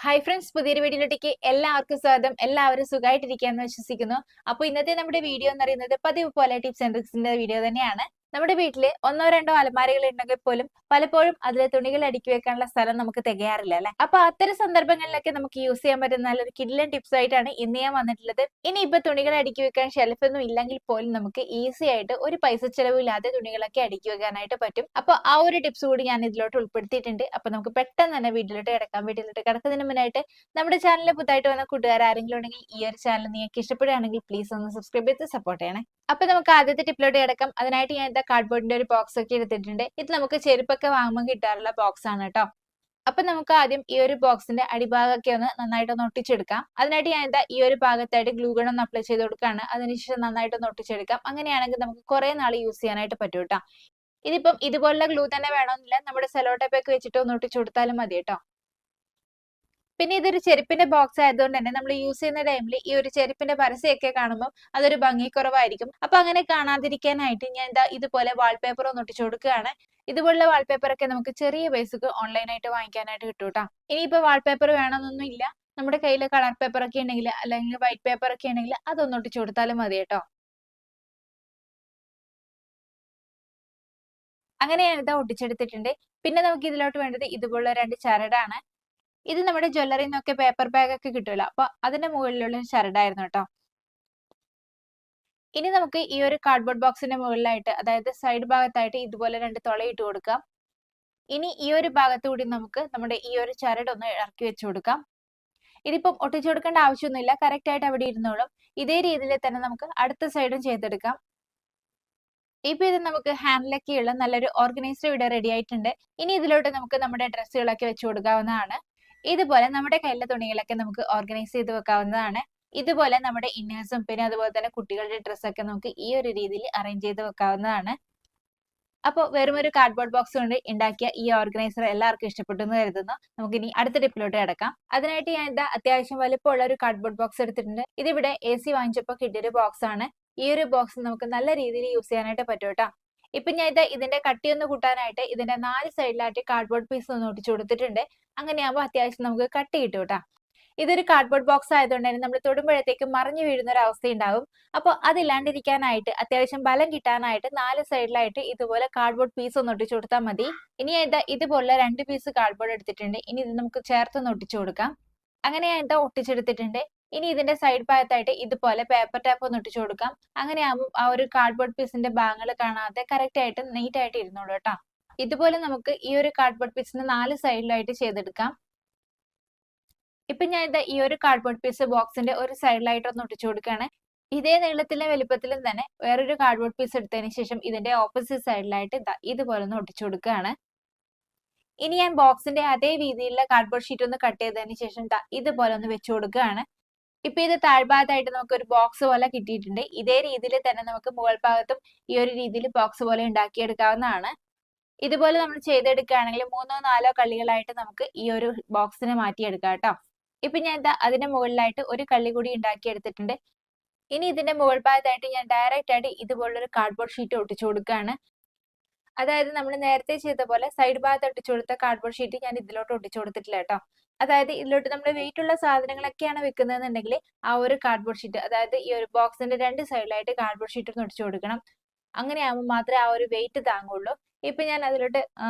Hi friends, പുതിയൊരു വീഡിയോയിലേക്ക് എല്ലാവർക്കും സ്വാഗതം. എല്ലാവരും സുഖമായിട്ടിരിക്കാന്ന് വിശ്വസിക്കുന്നു. അപ്പോൾ ഇന്നത്തെ നമ്മുടെ വീഡിയോ എന്ന് പറയുന്നത് പതിവ് പോലെ ടിപ്സ് ആൻഡ് ട്രിക്സിന്റെ വീഡിയോ തന്നെയാണ്. നമ്മുടെ വീട്ടില് ഒന്നോ രണ്ടോ അലമാരകൾ ഉണ്ടെങ്കിൽ പോലും പലപ്പോഴും അതിലെ തുണികൾ അടുക്കി വെക്കാനുള്ള സ്ഥലം നമുക്ക് തികയാറില്ല അല്ലെ. അപ്പൊ അത്തരം സന്ദർഭങ്ങളിലൊക്കെ നമുക്ക് യൂസ് ചെയ്യാൻ പറ്റുന്ന നല്ലൊരു കിഡിലൻ ടിപ്സ് ആയിട്ടാണ് ഇന്ന് ഞാൻ വന്നിട്ടുള്ളത്. ഇനി ഇപ്പൊ തുണികൾ അടുക്കി വെക്കാൻ ഷെൽഫ് ഒന്നും ഇല്ലെങ്കിൽ പോലും നമുക്ക് ഈസി ആയിട്ട് ഒരു പൈസ ചെലവില്ലാതെ തുണികളൊക്കെ അടുക്കി വെക്കാനായിട്ട് പറ്റും. അപ്പൊ ആ ഒരു ടിപ്സ് കൂടി ഞാൻ ഇതിലോട്ട് ഉൾപ്പെടുത്തിയിട്ടുണ്ട്. അപ്പൊ നമുക്ക് പെട്ടെന്ന് തന്നെ വീട്ടിലോട്ട് കിടക്കാം. വീട്ടിലോട്ട് കിടക്കുന്നതിന് മുന്നായിട്ട് നമ്മുടെ ചാനലിൽ പുതുതായിട്ട് വന്ന കൂട്ടുകാർ ആരെങ്കിലും ഉണ്ടെങ്കിൽ ഈ ഒരു ചാനൽ നിങ്ങൾക്ക് ഇഷ്ടപ്പെടുകയാണെങ്കിൽ പ്ലീസ് ഒന്ന് സബ്സ്ക്രൈബ് ചെയ്ത് സപ്പോർട്ട് ചെയ്യണേ. അപ്പൊ നമുക്ക് ആദ്യത്തെ ടിപ്പിലോട്ട് കിടക്കാം. അതിനായിട്ട് ഞാൻ എന്താ കാർഡ്ബോർഡിന്റെ ഒരു ബോക്സ് ഒക്കെ എടുത്തിട്ടുണ്ട്. ഇത് നമുക്ക് ചെരുപ്പൊക്കെ വാങ്ങുമ്പോൾ കിട്ടാറുള്ള ബോക്സ് ആണ് കേട്ടോ. അപ്പൊ നമുക്ക് ആദ്യം ഈ ഒരു ബോക്സിന്റെ അടിഭാഗമൊക്കെ ഒന്ന് നന്നായിട്ടൊന്ന് ഒട്ടിച്ചെടുക്കാം. അതിനായിട്ട് ഞാൻ എന്താ ഈ ഒരു ഭാഗത്തായിട്ട് ഗ്ലൂ ഗൺ ഒന്ന് അപ്ലൈ ചെയ്ത് കൊടുക്കുകയാണ്. അതിനുശേഷം നന്നായിട്ടൊന്ന് ഒട്ടിച്ചെടുക്കാം. അങ്ങനെയാണെങ്കിൽ നമുക്ക് കുറെ നാൾ യൂസ് ചെയ്യാനായിട്ട് പറ്റും കേട്ടോ. ഇതിപ്പം ഇതുപോലുള്ള ഗ്ലൂ തന്നെ വേണമെന്നില്ല, നമ്മുടെ സെലോ ടേപ്പ് ഒക്കെ വെച്ചിട്ട് ഒന്ന് ഒട്ടിച്ചു കൊടുത്താലും മതി കേട്ടോ. പിന്നെ ഇതൊരു ചെരുപ്പിന്റെ ബോക്സ് ആയതുകൊണ്ട് തന്നെ നമ്മൾ യൂസ് ചെയ്യുന്ന ടൈമിൽ ഈ ഒരു ചെരുപ്പിന്റെ പരസ്യമൊക്കെ കാണുമ്പോൾ അതൊരു ഭംഗിക്കുറവായിരിക്കും. അപ്പൊ അങ്ങനെ കാണാതിരിക്കാനായിട്ട് ഞാൻ എന്താ ഇതുപോലെ വാൾപേപ്പർ ഒന്ന് ഒട്ടിച്ചു കൊടുക്കുകയാണ്. ഇതുപോലുള്ള വാൾപേപ്പർ ഒക്കെ നമുക്ക് ചെറിയ പൈസക്ക് ഓൺലൈനായിട്ട് വാങ്ങിക്കാനായിട്ട് കിട്ടും കേട്ടോ. ഇനിയിപ്പോ വാൾപേപ്പർ വേണമെന്നൊന്നും ഇല്ല, നമ്മുടെ കയ്യിൽ കളർ പേപ്പർ ഒക്കെ ഉണ്ടെങ്കിൽ അല്ലെങ്കിൽ വൈറ്റ് പേപ്പർ ഒക്കെ ഉണ്ടെങ്കിൽ അതൊന്ന് ഒട്ടിച്ചു കൊടുത്താലും മതി കേട്ടോ. അങ്ങനെ ഞാൻ ഇതാ ഒട്ടിച്ചെടുത്തിട്ടുണ്ട്. പിന്നെ നമുക്ക് ഇതിലോട്ട് വേണ്ടത് ഇതുപോലുള്ള രണ്ട് ചരടാണ്. ഇത് നമ്മുടെ ജ്വല്ലറിയിൽ നിന്നൊക്കെ പേപ്പർ ബാഗ് ഒക്കെ കിട്ടുമല്ലോ, അപ്പൊ അതിന്റെ മുകളിലുള്ള ചരടായിരുന്നു കേട്ടോ. ഇനി നമുക്ക് ഈ ഒരു കാർഡ്ബോർഡ് ബോക്സിന്റെ മുകളിലായിട്ട്, അതായത് സൈഡ് ഭാഗത്തായിട്ട് ഇതുപോലെ രണ്ട് തുളയിട്ട് കൊടുക്കാം. ഇനി ഈ ഒരു ഭാഗത്തുകൂടി നമുക്ക് നമ്മുടെ ഈ ഒരു ചരട് ഒന്ന് ഇറക്കി വെച്ചു കൊടുക്കാം. ഇതിപ്പം ഒട്ടിച്ചു കൊടുക്കേണ്ട ആവശ്യമൊന്നുമില്ല, കറക്റ്റ് ആയിട്ട് അവിടെ ഇരുന്നോളും. ഇതേ രീതിയിൽ തന്നെ നമുക്ക് അടുത്ത സൈഡും ചെയ്തെടുക്കാം. ഇപ്പൊ ഇത് നമുക്ക് ഹാൻഡിലൊക്കെയുള്ള നല്ലൊരു ഓർഗനൈസർ ഇവിടെ റെഡി ആയിട്ടുണ്ട്. ഇനി ഇതിലോട്ട് നമുക്ക് നമ്മുടെ ഡ്രസ്സുകളൊക്കെ വെച്ചു കൊടുക്കാവുന്നതാണ്. ഇതുപോലെ നമ്മുടെ കയ്യിലെ തുണികളൊക്കെ നമുക്ക് ഓർഗനൈസ് ചെയ്ത് വെക്കാവുന്നതാണ്. ഇതുപോലെ നമ്മുടെ ഇന്നേഴ്സും പിന്നെ അതുപോലെ തന്നെ കുട്ടികളുടെ ഡ്രസ്സൊക്കെ നമുക്ക് ഈ ഒരു രീതിയിൽ അറേഞ്ച് ചെയ്ത് വെക്കാവുന്നതാണ്. അപ്പോൾ വെറും ഒരു കാർഡ്ബോർഡ് ബോക്സ് കൊണ്ട് ഉണ്ടാക്കിയ ഈ ഓർഗനൈസർ എല്ലാവർക്കും ഇഷ്ടപ്പെട്ടു എന്ന് കരുതുന്നു. നമുക്ക് ഇനി അടുത്ത ടിപ്പിലോട്ട് കിടക്കാം. അതിനായിട്ട് ഞാൻ എന്താ അത്യാവശ്യം വലുപ്പമുള്ള ഒരു കാർഡ്ബോർഡ് ബോക്സ് എടുത്തിട്ടുണ്ട്. ഇതിവിടെ AC വാങ്ങിച്ചപ്പോൾ കിട്ടിയൊരു ബോക്സ് ആണ്. ഈ ഒരു ബോക്സ് നമുക്ക് നല്ല രീതിയിൽ യൂസ് ചെയ്യാനായിട്ട് പറ്റും കേട്ടോ. ഇപ്പൊ ഞാൻ ഇതിന്റെ കട്ടിയൊന്ന് കൂട്ടാനായിട്ട് ഇതിന്റെ 4 സൈഡിലായിട്ട് കാർഡ്ബോർഡ് പീസ് ഒന്ന് ഒട്ടിച്ചു കൊടുത്തിട്ടുണ്ട്. അങ്ങനെയാകുമ്പോൾ അത്യാവശ്യം നമുക്ക് കട്ടി കിട്ടും കേട്ടോ. ഇതൊരു കാർഡ്ബോർഡ് ബോക്സ് ആയതുകൊണ്ട് തന്നെ നമ്മൾ തൊടുമ്പോഴത്തേക്കും മറിഞ്ഞു വീഴുന്ന ഒരു അവസ്ഥ ഉണ്ടാവും. അപ്പോൾ അതില്ലാണ്ടിരിക്കാനായിട്ട് അത്യാവശ്യം ബലം കിട്ടാനായിട്ട് 4 സൈഡിലായിട്ട് ഇതുപോലെ കാർഡ്ബോർഡ് പീസ് ഒന്ന് ഒട്ടിച്ചു കൊടുത്താൽ മതി. ഇനി ഇതുപോലെ 2 പീസ് കാർഡ്ബോർഡ് എടുത്തിട്ടുണ്ട്. ഇനി ഇത് നമുക്ക് ചേർത്തൊന്ന് ഒട്ടിച്ചു കൊടുക്കാം. അങ്ങനെ ഞാൻ ഒട്ടിച്ചെടുത്തിട്ടുണ്ട്. ഇനി ഇതിന്റെ സൈഡ് ഭാഗത്തായിട്ട് ഇതുപോലെ പേപ്പർ ടാപ്പ് ഒന്ന് ഒട്ടിച്ചു കൊടുക്കാം. അങ്ങനെയാകുമ്പോൾ ആ ഒരു കാർഡ്ബോർഡ് പീസിന്റെ ഭാഗങ്ങൾ കാണാതെ കറക്റ്റ് ആയിട്ട് നീറ്റ് ആയിട്ട് ഇരുന്നോളൂ കേട്ടോ. ഇതുപോലെ നമുക്ക് ഈ ഒരു കാർഡ്ബോർഡ് പീസിന് 4 സൈഡിലായിട്ട് ചെയ്തെടുക്കാം. ഇപ്പൊ ഞാൻ ഈ ഒരു കാർഡ്ബോർഡ് പീസ് ബോക്സിന്റെ ഒരു സൈഡിലായിട്ട് ഒന്ന് ഒട്ടിച്ചു കൊടുക്കുകയാണ്. ഇതേ നീളത്തിലും വലുപ്പത്തിലും തന്നെ വേറൊരു കാർഡ്ബോർഡ് പീസ് എടുത്തതിന് ശേഷം ഇതിന്റെ ഓപ്പോസിറ്റ് സൈഡിലായിട്ട് ഇതുപോലെ ഒന്ന് ഒട്ടിച്ചു കൊടുക്കുകയാണ്. ഇനി ഞാൻ ബോക്സിന്റെ അതേ രീതിയിലുള്ള കാർഡ്ബോർഡ് ഷീറ്റ് ഒന്ന് കട്ട് ചെയ്തതിന് ശേഷം ഇതുപോലെ ഒന്ന് വെച്ചു കൊടുക്കുകയാണ്. ഇപ്പൊ ഇത് താഴ്ഭാഗത്തായിട്ട് നമുക്ക് ഒരു ബോക്സ് പോലെ കിട്ടിയിട്ടുണ്ട്. ഇതേ രീതിയിൽ തന്നെ നമുക്ക് മുകൾ ഭാഗത്തും ഈ ഒരു രീതിയിൽ ബോക്സ് പോലെ ഉണ്ടാക്കിയെടുക്കാവുന്നതാണ്. ഇതുപോലെ നമ്മൾ ചെയ്തെടുക്കുകയാണെങ്കിൽ 3ഓ 4ഓ കള്ളികളായിട്ട് നമുക്ക് ഈ ഒരു ബോക്സിനെ മാറ്റിയെടുക്കാം കേട്ടോ. ഇപ്പൊ ഞാൻ അതിന്റെ മുകളിലായിട്ട് ഒരു കള്ളി കൂടി ഉണ്ടാക്കിയെടുത്തിട്ടുണ്ട്. ഇനി ഇതിന്റെ മുകൾ ഭാഗത്തായിട്ട് ഞാൻ ഡയറക്റ്റ് ആയിട്ട് ഇതുപോലൊരു കാർഡ്ബോർഡ് ഷീറ്റ് ഒട്ടിച്ചു കൊടുക്കുകയാണ്. അതായത് നമ്മൾ നേരത്തെ ചെയ്ത പോലെ സൈഡ് ഭാഗത്ത് ഒട്ടിച്ചു കൊടുത്ത കാർഡ്ബോർഡ് ഷീറ്റ് ഞാൻ ഇതിലോട്ട് ഒട്ടിച്ചു കൊടുത്തിട്ടില്ല കേട്ടോ. അതായത് ഇതിലോട്ട് നമ്മൾ വെയിറ്റ് ഉള്ള സാധനങ്ങളൊക്കെയാണ് വെക്കുന്നതെന്നുണ്ടെങ്കിൽ ആ ഒരു കാർഡ്ബോർഡ് ഷീറ്റ്, അതായത് ഈ ഒരു ബോക്സിന്റെ 2 സൈഡിലായിട്ട് കാർഡ്ബോർഡ് ഷീറ്റ് ഒന്ന് ഒട്ടിച്ചു കൊടുക്കണം. അങ്ങനെയാകുമ്പോൾ മാത്രമേ ആ ഒരു വെയിറ്റ് താങ്ങുള്ളൂ. ഇപ്പൊ ഞാൻ അതിലോട്ട്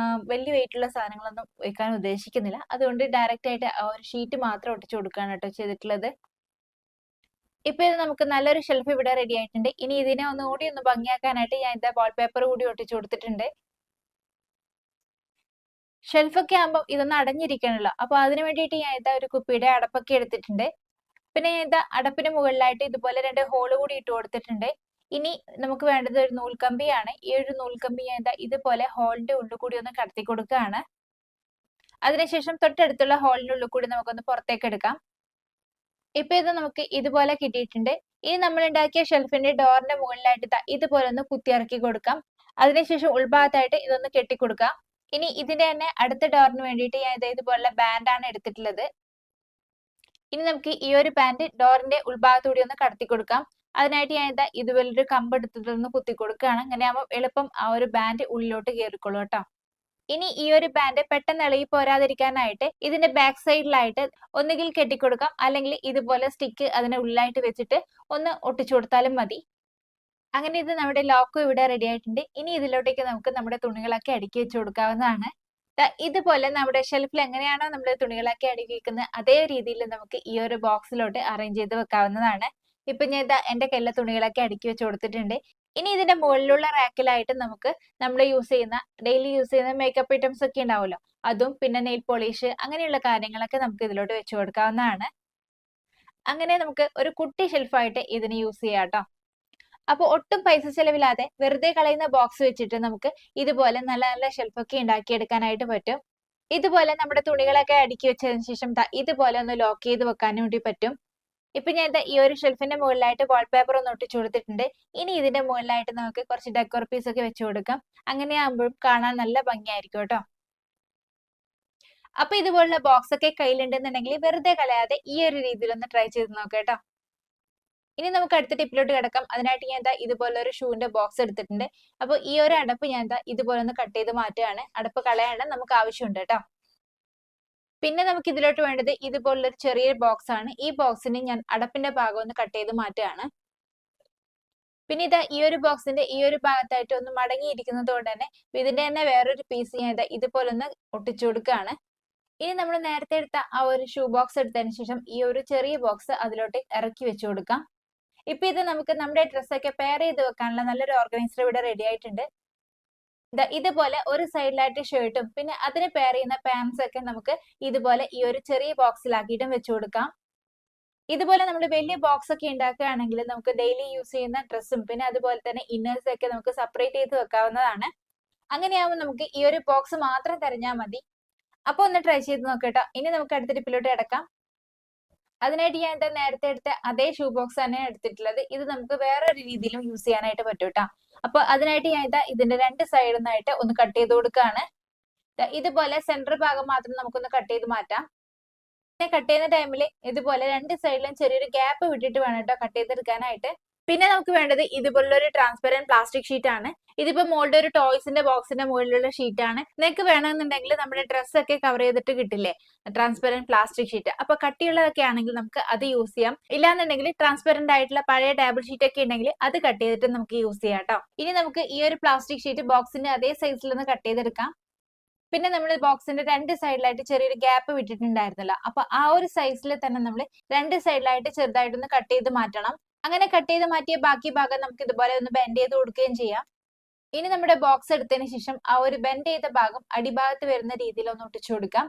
വലിയ വെയിറ്റ് ഉള്ള സാധനങ്ങളൊന്നും വെക്കാൻ ഉദ്ദേശിക്കുന്നില്ല. അതുകൊണ്ട് ഡയറക്റ്റ് ആയിട്ട് ആ ഒരു ഷീറ്റ് മാത്രം ഒട്ടിച്ചു കൊടുക്കുകയാണ് കേട്ടോ ചെയ്തിട്ടുള്ളത്. ഇപ്പൊ ഇത് നമുക്ക് നല്ലൊരു ഷെൽഫ് ഇവിടെ റെഡി ആയിട്ടുണ്ട്. ഇനി ഇതിനെ ഒന്നുകൂടി ഒന്ന് ഭംഗിയാക്കാനായിട്ട് ഞാൻ വാൾ പേപ്പർ കൂടി ഒട്ടിച്ചു കൊടുത്തിട്ടുണ്ട്. ഷെൽഫൊക്കെ ആകുമ്പോൾ ഇതൊന്ന് അടഞ്ഞിരിക്കണല്ലോ, അപ്പൊ അതിന് വേണ്ടിയിട്ട് ഞാൻ ഒരു കുപ്പിയുടെ അടപ്പൊക്കെ എടുത്തിട്ടുണ്ട്. പിന്നെ ഞാൻ അടപ്പിന് മുകളിലായിട്ട് ഇതുപോലെ 2 ഹോള് കൂടി ഇട്ട് കൊടുത്തിട്ടുണ്ട്. ഇനി നമുക്ക് വേണ്ടത് ഒരു നൂൽക്കമ്പിയാണ്. ഈ ഒരു നൂൽക്കമ്പി ഞാൻ ഇതുപോലെ ഹോളിന്റെ ഉള്ളിൽ കൂടി ഒന്ന് കടത്തി കൊടുക്കുകയാണ്. അതിനുശേഷം തൊട്ടടുത്തുള്ള ഹോളിന്റെ ഉള്ളിൽ കൂടി നമുക്കൊന്ന് പുറത്തേക്ക് എടുക്കാം. ഇപ്പൊ ഇത് നമുക്ക് ഇതുപോലെ കിട്ടിയിട്ടുണ്ട്. ഇനി നമ്മൾ ഉണ്ടാക്കിയ ഷെൽഫിന്റെ ഡോറിന്റെ മുകളിലായിട്ട് ഇതുപോലെ ഒന്ന് കുത്തിയിറക്കി കൊടുക്കാം. അതിനുശേഷം ഉൾഭാഗത്തായിട്ട് ഇതൊന്ന് കെട്ടിക്കൊടുക്കാം. ഇനി ഇതിന്റെ തന്നെ അടുത്ത ഡോറിന് വേണ്ടിയിട്ട് ഞാൻ ഇതുപോലുള്ള ബാൻഡാണ് എടുത്തിട്ടുള്ളത്. ഇനി നമുക്ക് ഈ ഒരു ബാൻഡ് ഡോറിന്റെ ഉൾഭാഗത്തൂടി ഒന്ന് കടത്തി കൊടുക്കാം. അതിനായിട്ട് ഞാൻ ഇതുപോലൊരു കമ്പ് എടുത്തിട്ടൊന്ന് കുത്തി കൊടുക്കുകയാണ്. അങ്ങനെയാകുമ്പോൾ എളുപ്പം ആ ഒരു ബാൻഡ് ഉള്ളിലോട്ട് കയറിക്കോളൂ കേട്ടോ. ഇനി ഈ ഒരു ബാൻഡ് പെട്ടെന്ന് ഇളകി പോരാതിരിക്കാനായിട്ട് ഇതിന്റെ ബാക്ക് സൈഡിലായിട്ട് ഒന്നുകിൽ കെട്ടിക്കൊടുക്കാം, അല്ലെങ്കിൽ ഇതുപോലെ സ്റ്റിക്ക് അതിന്റെ ഉള്ളിലായിട്ട് വെച്ചിട്ട് ഒന്ന് ഒട്ടിച്ചു കൊടുത്താലും മതി. അങ്ങനെ ഇത് നമ്മുടെ ലോക്കും ഇവിടെ റെഡി ആയിട്ടുണ്ട്. ഇനി ഇതിലോട്ടേക്ക് നമുക്ക് നമ്മുടെ തുണികളൊക്കെ അടുക്കി വെച്ച് കൊടുക്കാവുന്നതാണ്. ഇതുപോലെ നമ്മുടെ ഷെൽഫിൽ എങ്ങനെയാണോ നമ്മൾ തുണികളൊക്കെ അടുക്കി വെക്കുന്നത് അതേ രീതിയിൽ നമുക്ക് ഈ ഒരു ബോക്സിലോട്ട് അറേഞ്ച് ചെയ്ത് വെക്കാവുന്നതാണ്. ഇപ്പൊ ഞാൻ ഇതാ എന്റെ കയ്യിലെ തുണികളൊക്കെ അടുക്കി വെച്ച് കൊടുത്തിട്ടുണ്ട്. ഇനി ഇതിന്റെ മുകളിലുള്ള റാക്കിലായിട്ട് നമുക്ക് നമ്മൾ യൂസ് ചെയ്യുന്ന ഡെയിലി യൂസ് ചെയ്യുന്ന മേക്കപ്പ് ഐറ്റംസ് ഒക്കെ ഉണ്ടാവുമല്ലോ, അതും പിന്നെ നെയിൽ പോളിഷ് അങ്ങനെയുള്ള കാര്യങ്ങളൊക്കെ നമുക്ക് ഇതിലോട്ട് വെച്ച് കൊടുക്കാവുന്നതാണ്. അങ്ങനെ നമുക്ക് ഒരു കുട്ടി ഷെൽഫായിട്ട് ഇതിന് യൂസ് ചെയ്യാം കേട്ടോ. അപ്പോൾ ഒട്ടും പൈസ ചെലവില്ലാതെ വെറുതെ കളയുന്ന ബോക്സ് വെച്ചിട്ട് നമുക്ക് ഇതുപോലെ നല്ല നല്ല ഷെൽഫൊക്കെ ഉണ്ടാക്കിയെടുക്കാനായിട്ട് പറ്റും. ഇതുപോലെ നമ്മുടെ തുണികളൊക്കെ അടുക്കി വെച്ചതിന് ശേഷം ഇതുപോലെ ഒന്ന് ലോക്ക് ചെയ്ത് വെക്കാനും വേണ്ടി പറ്റും. ഇപ്പൊ ഞാൻ ഈ ഒരു ഷെൽഫിന്റെ മുകളിലായിട്ട് വാൾപേപ്പർ ഒന്ന് ഒട്ടിച്ചു കൊടുത്തിട്ടുണ്ട്. ഇനി ഇതിന്റെ മുകളിലായിട്ട് നമുക്ക് കുറച്ച് ഡെക്കോർ പീസ് ഒക്കെ വെച്ച് കൊടുക്കാം. അങ്ങനെ ആകുമ്പോഴും കാണാൻ നല്ല ഭംഗിയായിരിക്കും കേട്ടോ. അപ്പൊ ഇതുപോലുള്ള ബോക്സ് ഒക്കെ കയ്യിലുണ്ടെന്നുണ്ടെങ്കിൽ വെറുതെ കളയാതെ ഈ ഒരു രീതിയിൽ ഒന്ന് ട്രൈ ചെയ്ത് നോക്കാം കേട്ടോ. ഇനി നമുക്ക് അടുത്ത ടിപ്പിലോട്ട് കിടക്കാം. അതിനായിട്ട് ഞാൻ ഇതുപോലെ ഒരു ഷൂവിന്റെ ബോക്സ് എടുത്തിട്ടുണ്ട്. അപ്പൊ ഈ ഒരു അടപ്പ് ഞാൻ ഇതുപോലെ ഒന്ന് കട്ട് ചെയ്ത് മാറ്റുകയാണ്. അടപ്പ് കളയാണ്ട് നമുക്ക് ആവശ്യമുണ്ട് കേട്ടോ. പിന്നെ നമുക്ക് ഇതിലോട്ട് വേണ്ടത് ഇതുപോലൊരു ചെറിയൊരു ബോക്സ് ആണ്. ഈ ബോക്സിന് ഞാൻ അടപ്പിന്റെ ഭാഗം ഒന്ന് കട്ട് ചെയ്ത് മാറ്റുകയാണ്. പിന്നെ ഈ ഒരു ബോക്സിന്റെ ഈ ഒരു ഭാഗത്തായിട്ട് ഒന്ന് മടങ്ങിയിരിക്കുന്നത് കൊണ്ട് തന്നെ ഇതിന്റെ തന്നെ വേറൊരു പീസ് ഞാൻ ഇതുപോലെ ഒന്ന് ഒട്ടിച്ചു കൊടുക്കുകയാണ്. ഇനി നമ്മൾ നേരത്തെ എടുത്ത ആ ഒരു ഷൂ ബോക്സ് എടുത്തതിന് ശേഷം ഈ ഒരു ചെറിയ ബോക്സ് അതിലോട്ട് ഇറക്കി വെച്ചു കൊടുക്കാം. ഇപ്പൊ ഇത് നമുക്ക് നമ്മുടെ ഡ്രസ്സൊക്കെ പെയർ ചെയ്ത് വെക്കാനുള്ള നല്ലൊരു ഓർഗനൈസർ ഇവിടെ റെഡി ആയിട്ടുണ്ട്. ഇതുപോലെ ഒരു സൈഡിലായിട്ട് ഷർട്ടും പിന്നെ അതിന് പെയർ ചെയ്യുന്ന പാൻസ് ഒക്കെ നമുക്ക് ഇതുപോലെ ഈ ഒരു ചെറിയ ബോക്സിലാക്കിയിട്ടും വെച്ചു കൊടുക്കാം. ഇതുപോലെ നമ്മൾ വലിയ ബോക്സ് ഒക്കെ ഉണ്ടാക്കുകയാണെങ്കിൽ നമുക്ക് ഡെയിലി യൂസ് ചെയ്യുന്ന ഡ്രസ്സും പിന്നെ അതുപോലെ തന്നെ ഇന്നേഴ്സ് ഒക്കെ നമുക്ക് സെപ്പറേറ്റ് ചെയ്ത് വെക്കാവുന്നതാണ്. അങ്ങനെയാവുമ്പോൾ നമുക്ക് ഈ ഒരു ബോക്സ് മാത്രം തിരഞ്ഞാൽ മതി. അപ്പൊ ഒന്ന് ട്രൈ ചെയ്ത് നോക്കട്ടോ. ഇനി നമുക്ക് അടുത്ത ടിപ്പിലോട്ട് കിടക്കാം. അതിനായിട്ട് ഞാൻ നേരത്തെ എടുത്ത അതേ ഷൂ ബോക്സ് തന്നെ എടുത്തിട്ടുള്ളത്. ഇത് നമുക്ക് വേറൊരു രീതിയിലും യൂസ് ചെയ്യാനായിട്ട് പറ്റും കേട്ടോ. അപ്പൊ അതിനായിട്ട് ഞാൻ ഇതിന്റെ രണ്ട് സൈഡിൽ നിന്നായിട്ട് ഒന്ന് കട്ട് ചെയ്ത് കൊടുക്കുകയാണ്. ഇതുപോലെ സെന്റർ ഭാഗം മാത്രം നമുക്കൊന്ന് കട്ട് ചെയ്ത് മാറ്റാം. കട്ട് ചെയ്യുന്ന ടൈമിൽ ഇതുപോലെ രണ്ട് സൈഡിലും ചെറിയൊരു ഗ്യാപ്പ് വിട്ടിട്ട് വേണം കേട്ടോ കട്ട് ചെയ്തെടുക്കാനായിട്ട്. പിന്നെ നമുക്ക് വേണ്ടത് ഇതുപോലുള്ള ഒരു ട്രാൻസ്പെറന്റ് പ്ലാസ്റ്റിക് ഷീറ്റ് ആണ്. ഇതിപ്പോ മോളുടെ ഒരു ടോയ്സിന്റെ ബോക്സിന്റെ മുകളിലുള്ള ഷീറ്റ് ആണ്. നിങ്ങൾക്ക് വേണമെന്നുണ്ടെങ്കിൽ നമ്മുടെ ഡ്രസ്സൊക്കെ കവർ ചെയ്തിട്ട് കിട്ടില്ലേ ട്രാൻസ്പെറന്റ് പ്ലാസ്റ്റിക് ഷീറ്റ്, അപ്പൊ കട്ടിയുള്ളതൊക്കെ ആണെങ്കിൽ നമുക്ക് അത് യൂസ് ചെയ്യാം. ഇല്ലാന്നുണ്ടെങ്കിൽ ട്രാൻസ്പെറന്റ് ആയിട്ടുള്ള പഴയ ടേബിൾ ഷീറ്റ് ഒക്കെ ഉണ്ടെങ്കിൽ അത് കട്ട് ചെയ്തിട്ട് നമുക്ക് യൂസ് ചെയ്യാം കേട്ടോ. ഇനി നമുക്ക് ഈ ഒരു പ്ലാസ്റ്റിക് ഷീറ്റ് ബോക്സിന്റെ അതേ സൈസിൽ ഒന്ന് കട്ട് ചെയ്തെടുക്കാം. പിന്നെ നമ്മൾ ബോക്സിന്റെ രണ്ട് സൈഡിലായിട്ട് ചെറിയൊരു ഗ്യാപ്പ് വിട്ടിട്ടുണ്ടായിരുന്നല്ലോ, അപ്പൊ ആ ഒരു സൈസിൽ തന്നെ നമ്മൾ രണ്ട് സൈഡിലായിട്ട് ചെറുതായിട്ടൊന്ന് കട്ട് ചെയ്ത് മാറ്റണം. അങ്ങനെ കട്ട് ചെയ്ത് മാറ്റിയ ബാക്കി ഭാഗം നമുക്ക് ഇതുപോലെ ഒന്ന് ബെൻഡ് ചെയ്ത് കൊടുക്കുകയും ചെയ്യാം. ഇനി നമ്മുടെ ബോക്സ് എടുത്തതിന് ശേഷം ആ ഒരു ബെൻഡ് ചെയ്ത ഭാഗം അടിഭാഗത്ത് വരുന്ന രീതിയിൽ ഒന്ന് ഒട്ടിച്ചു കൊടുക്കാം.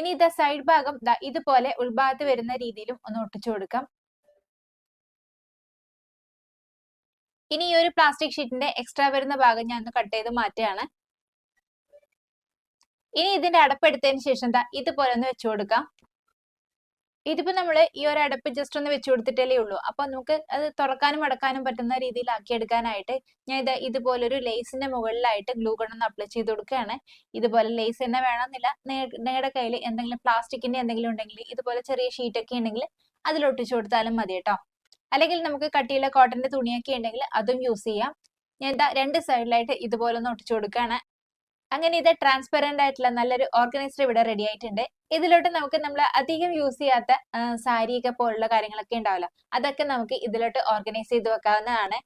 ഇനി സൈഡ് ഭാഗം ഇതുപോലെ ഉൾഭാഗത്ത് വരുന്ന രീതിയിലും ഒന്ന് ഒട്ടിച്ചു കൊടുക്കാം. ഇനി ഈ ഒരു പ്ലാസ്റ്റിക് ഷീറ്റിന്റെ എക്സ്ട്രാ വരുന്ന ഭാഗം ഞാൻ ഒന്ന് കട്ട് ചെയ്ത് മാറ്റുകയാണ്. ഇനി ഇതിന്റെ അടപ്പെടുത്തതിന് ശേഷം ഇതുപോലെ ഒന്ന് വെച്ചു കൊടുക്കാം. ഇതിപ്പോ നമ്മൾ ഈ ഒരു അടപ്പ് ജസ്റ്റ് ഒന്ന് വെച്ചു കൊടുത്തിട്ടല്ലേ ഉള്ളൂ. അപ്പൊ നമുക്ക് അത് തുറക്കാനും അടക്കാനും പറ്റുന്ന രീതിയിലാക്കി എടുക്കാനായിട്ട് ഞാൻ ഇതുപോലൊരു ലേസിന്റെ മുകളിലായിട്ട് ഗ്ലൂ ഗൺ ഒന്ന് അപ്ലൈ ചെയ്ത് കൊടുക്കുകയാണ്. ഇതുപോലെ ലേസ് തന്നെ വേണമെന്നില്ല, നിങ്ങളുടെ കയ്യിൽ എന്തെങ്കിലും പ്ലാസ്റ്റിക്കിന്റെ എന്തെങ്കിലും ഉണ്ടെങ്കിൽ ഇതുപോലെ ചെറിയ ഷീറ്റ് ഒക്കെ ഉണ്ടെങ്കിൽ അതിലൊട്ടിച്ചു കൊടുത്താലും മതി കേട്ടോ. അല്ലെങ്കിൽ നമുക്ക് കട്ടിയുള്ള കോട്ടന്റെ തുണിയൊക്കെ ഉണ്ടെങ്കിൽ അതും യൂസ് ചെയ്യാം. ഞാൻ രണ്ട് സൈഡിലായിട്ട് ഇതുപോലെ ഒന്ന് ഒട്ടിച്ചു കൊടുക്കുകയാണ്. അങ്ങനെ ഇത് ട്രാൻസ്പെറന്റ് ആയിട്ടുള്ള നല്ലൊരു ഓർഗനൈസർ ഇവിടെ റെഡി ആയിട്ടുണ്ട്. ഇതിലോട്ട് നമുക്ക് നമ്മൾ അധികം യൂസ് ചെയ്യാത്ത സാരിയൊക്കെ പോലുള്ള കാര്യങ്ങളൊക്കെ ഉണ്ടാവല്ലോ, അതൊക്കെ നമുക്ക് ഇതിലോട്ട് ഓർഗനൈസ് ചെയ്ത് വെക്കാവുന്നതാണ്.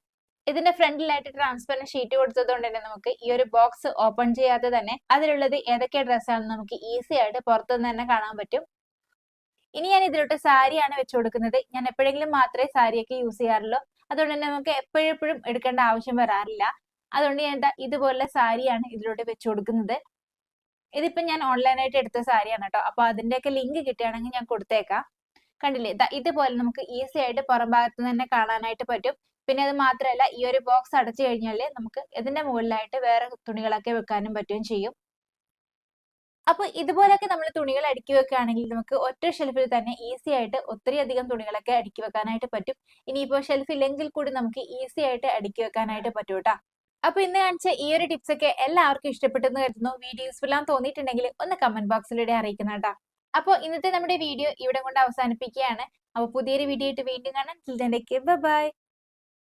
ഇതിന്റെ ഫ്രണ്ടിലായിട്ട് ട്രാൻസ്പെറന്റ് ഷീറ്റ് കൊടുത്തത് കൊണ്ട് തന്നെ നമുക്ക് ഈ ഒരു ബോക്സ് ഓപ്പൺ ചെയ്യാതെ തന്നെ അതിലുള്ളത് ഏതൊക്കെ ഡ്രസ്സാണെന്ന് നമുക്ക് ഈസി ആയിട്ട് പുറത്തുനിന്ന് തന്നെ കാണാൻ പറ്റും. ഇനി ഞാൻ ഇതിലോട്ട് സാരിയാണ് വെച്ചു കൊടുക്കുന്നത്. ഞാൻ എപ്പോഴെങ്കിലും മാത്രമേ സാരിയൊക്കെ യൂസ് ചെയ്യാറുള്ളൂ. അതുകൊണ്ട് തന്നെ നമുക്ക് എപ്പോഴും എടുക്കേണ്ട ആവശ്യം വരാറില്ല. അതുകൊണ്ട് ഞാൻ ഇതുപോലെ സാരിയാണ് ഇതിലോട്ട് വെച്ചു കൊടുക്കുന്നത്. ഇതിപ്പോ ഞാൻ ഓൺലൈനായിട്ട് എടുത്ത സാരിയാണ് കേട്ടോ. അപ്പൊ അതിന്റെയൊക്കെ ലിങ്ക് കിട്ടുകയാണെങ്കിൽ ഞാൻ കൊടുത്തേക്കാം. കണ്ടില്ലേ, ഇതുപോലെ നമുക്ക് ഈസി ആയിട്ട് പുറം ഭാഗത്ത് തന്നെ കാണാനായിട്ട് പറ്റും. പിന്നെ അത് മാത്രമല്ല, ഈ ഒരു ബോക്സ് അടച്ചു കഴിഞ്ഞാൽ നമുക്ക് ഇതിന്റെ മുകളിലായിട്ട് വേറെ തുണികളൊക്കെ വെക്കാനും പറ്റുകയും ചെയ്യും. അപ്പൊ ഇതുപോലൊക്കെ നമ്മൾ തുണികൾ അടുക്കി വെക്കുകയാണെങ്കിൽ നമുക്ക് ഒറ്റ ഷെൽഫിൽ തന്നെ ഈസി ആയിട്ട് ഒത്തിരി അധികം തുണികളൊക്കെ അടുക്കി വെക്കാനായിട്ട് പറ്റും. ഇനിയിപ്പോ ഷെൽഫ് ഇല്ലെങ്കിൽ കൂടി നമുക്ക് ഈസി ആയിട്ട് അടുക്കി വെക്കാനായിട്ട് പറ്റും കേട്ടോ. അപ്പൊ ഇന്ന് കാണിച്ച ഈ ഒരു ടിപ്സ് ഒക്കെ എല്ലാവർക്കും ഇഷ്ടപ്പെട്ടെന്ന് കരുതുന്നു. വീഡിയോ യൂസ്ഫുൾ ആണെന്ന് തോന്നിയിട്ടുണ്ടെങ്കിൽ ഒന്ന് കമന്റ് ബോക്സിലൂടെ അറിയിക്കണം കേട്ടോ. അപ്പോൾ ഇന്നത്തെ നമ്മുടെ വീഡിയോ ഇവിടെ കൊണ്ട് അവസാനിപ്പിക്കുകയാണ്. അപ്പൊ പുതിയൊരു വീഡിയോ ആയിട്ട് വീണ്ടും കാണാം. ബൈ.